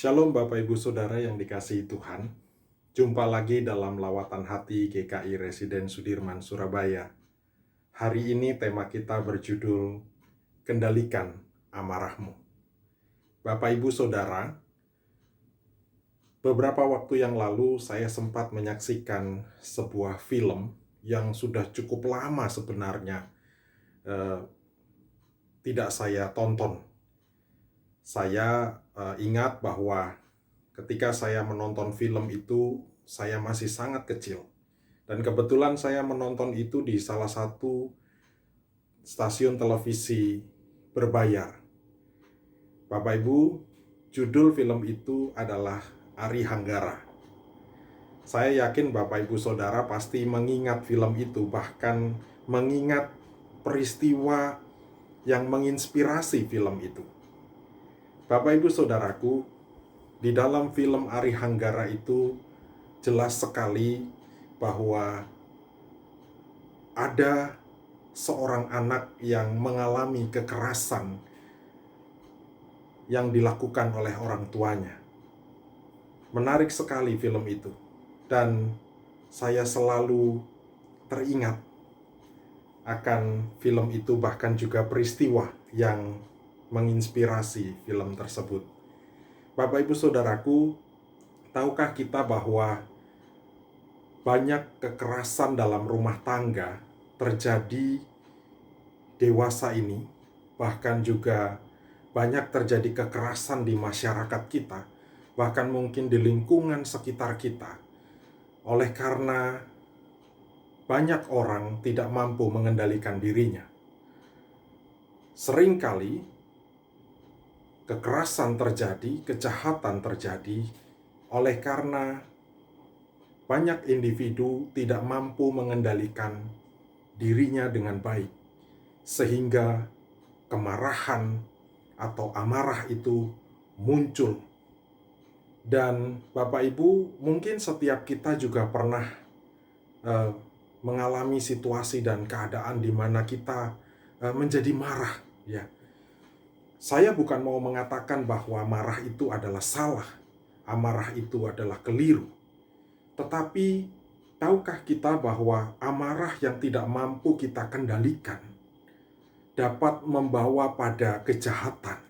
Shalom Bapak Ibu Saudara yang dikasihi Tuhan. Jumpa lagi dalam lawatan hati GKI Residen Sudirman, Surabaya. Hari ini tema kita berjudul Kendalikan Amarahmu. Bapak Ibu Saudara, beberapa waktu yang lalu saya sempat menyaksikan sebuah film yang sudah cukup lama sebenarnya tidak saya tonton. Saya ingat bahwa ketika saya menonton film itu, saya masih sangat kecil. Dan kebetulan saya menonton itu di salah satu stasiun televisi berbayar. Bapak Ibu, judul film itu adalah Ari Hanggara. Saya yakin Bapak Ibu Saudara pasti mengingat film itu, bahkan mengingat peristiwa yang menginspirasi film itu. Bapak Ibu Saudaraku, di dalam film Ari Hanggara itu jelas sekali bahwa ada seorang anak yang mengalami kekerasan yang dilakukan oleh orang tuanya. Menarik sekali film itu, dan saya selalu teringat akan film itu, bahkan juga peristiwa yang menginspirasi film tersebut. Bapak Ibu Saudaraku, tahukah kita bahwa banyak kekerasan dalam rumah tangga terjadi dewasa ini, bahkan juga banyak terjadi kekerasan di masyarakat kita, bahkan mungkin di lingkungan sekitar kita, oleh karena banyak orang tidak mampu mengendalikan dirinya. Seringkali kekerasan terjadi, kejahatan terjadi, oleh karena banyak individu tidak mampu mengendalikan dirinya dengan baik, sehingga kemarahan atau amarah itu muncul. Dan Bapak Ibu, mungkin setiap kita juga pernah mengalami situasi dan keadaan di mana kita menjadi marah, ya. Saya bukan mau mengatakan bahwa marah itu adalah salah, amarah itu adalah keliru. Tetapi tahukah kita bahwa amarah yang tidak mampu kita kendalikan dapat membawa pada kejahatan,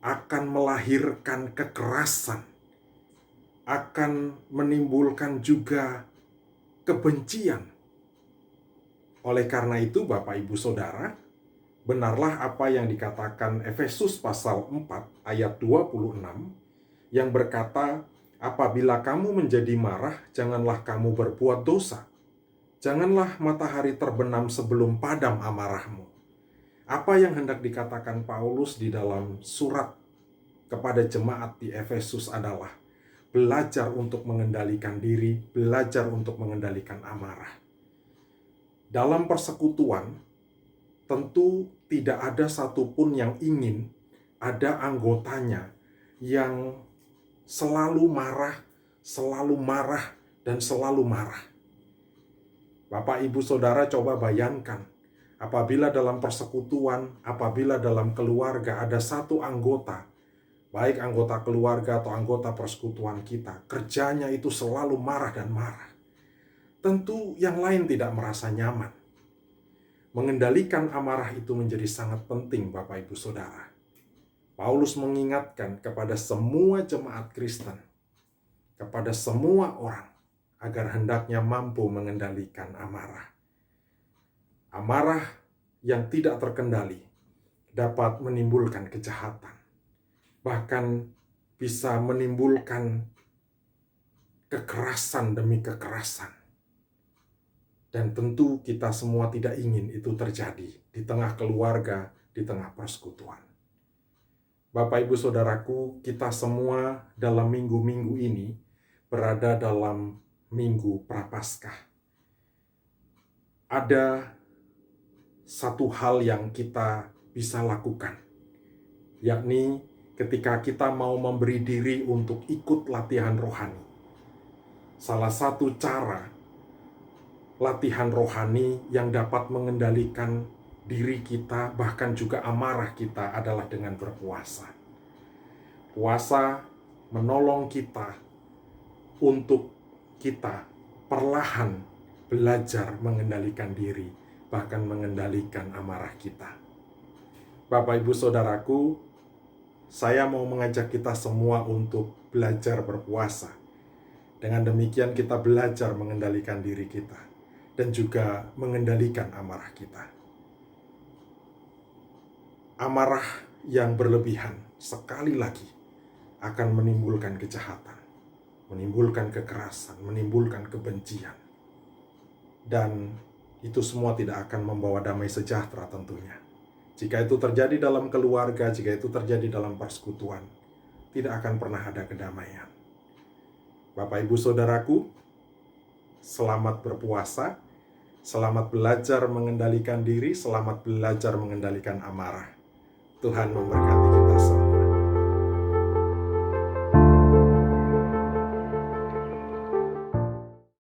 akan melahirkan kekerasan, akan menimbulkan juga kebencian. Oleh karena itu Bapak Ibu Saudara, benarlah apa yang dikatakan Efesus pasal 4 ayat 26 yang berkata, apabila kamu menjadi marah, janganlah kamu berbuat dosa. Janganlah matahari terbenam sebelum padam amarahmu. Apa yang hendak dikatakan Paulus di dalam surat kepada jemaat di Efesus adalah belajar untuk mengendalikan diri, belajar untuk mengendalikan amarah. Dalam persekutuan, tentu tidak ada satupun yang ingin ada anggotanya yang selalu marah, dan selalu marah. Bapak Ibu Saudara coba bayangkan, apabila dalam persekutuan, apabila dalam keluarga ada satu anggota, baik anggota keluarga atau anggota persekutuan kita, kerjanya itu selalu marah dan marah. Tentu yang lain tidak merasa nyaman. Mengendalikan amarah itu menjadi sangat penting, Bapak Ibu Saudara. Paulus mengingatkan kepada semua jemaat Kristen, kepada semua orang, agar hendaknya mampu mengendalikan amarah. Amarah yang tidak terkendali dapat menimbulkan kejahatan, bahkan bisa menimbulkan kekerasan demi kekerasan. Dan tentu kita semua tidak ingin itu terjadi di tengah keluarga, di tengah persekutuan. Bapak Ibu Saudaraku, kita semua dalam minggu-minggu ini berada dalam Minggu Prapaskah. Ada satu hal yang kita bisa lakukan, yakni ketika kita mau memberi diri untuk ikut latihan rohani. Salah satu cara latihan rohani yang dapat mengendalikan diri kita, bahkan juga amarah kita, adalah dengan berpuasa. Puasa menolong kita untuk kita perlahan belajar mengendalikan diri, bahkan mengendalikan amarah kita. Bapak, Ibu, Saudaraku, saya mau mengajak kita semua untuk belajar berpuasa. Dengan demikian kita belajar mengendalikan diri kita dan juga mengendalikan amarah kita. Amarah yang berlebihan sekali lagi akan menimbulkan kejahatan, menimbulkan kekerasan, menimbulkan kebencian. Dan itu semua tidak akan membawa damai sejahtera tentunya. Jika itu terjadi dalam keluarga, jika itu terjadi dalam persekutuan, tidak akan pernah ada kedamaian. Bapak, Ibu, Saudaraku, selamat berpuasa, selamat belajar mengendalikan diri, selamat belajar mengendalikan amarah. Tuhan memberkati.